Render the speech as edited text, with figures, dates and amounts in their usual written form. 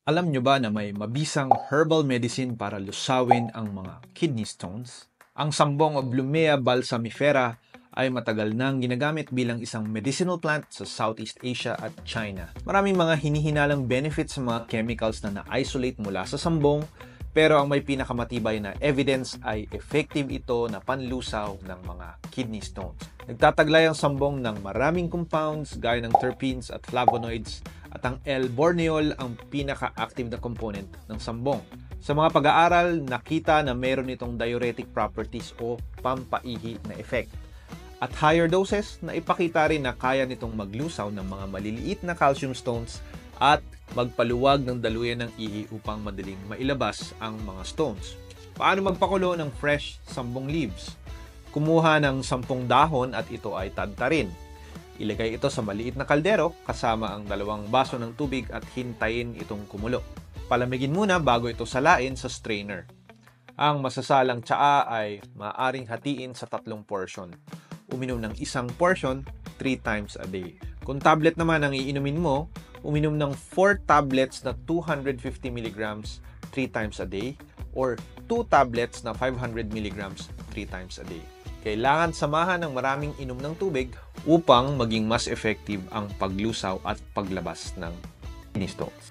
Alam nyo ba na may mabisang herbal medicine para lusawin ang mga kidney stones? Ang sambong o Blumea balsamifera ay matagal nang ginagamit bilang isang medicinal plant sa Southeast Asia at China. Maraming mga hinihinalang benefits sa mga chemicals na na-isolate mula sa sambong, pero ang may pinakamatibay na evidence ay effective ito na panlusaw ng mga kidney stones. Nagtataglay ang sambong ng maraming compounds gaya ng terpenes at flavonoids, at ang L-borneol ang pinaka-active na component ng sambong. Sa mga pag-aaral, nakita na mayroon itong diuretic properties o pampaihi na effect. At higher doses, naipakita rin na kaya nitong maglusaw ng mga maliliit na calcium stones at magpaluwag ng daluyan ng ihi upang madaling mailabas ang mga stones. Paano magpakulo ng fresh sambong leaves? Kumuha ng 10 dahon at ito ay tadtarin. Ilagay ito sa maliit na kaldero kasama ang 2 baso ng tubig at hintayin itong kumulo. Palamigin muna bago ito salain sa strainer. Ang masasalang tsaa ay maaaring hatiin sa 3 portion. Uminom ng 1 portion 3 times a day. Kung tablet naman ang iinumin mo, uminom ng 4 tablets na 250 mg 3 times a day or 2 tablets na 500 mg 3 times a day. Kailangan samahan ng maraming inom ng tubig upang maging mas effective ang paglusaw at paglabas ng kidney stones.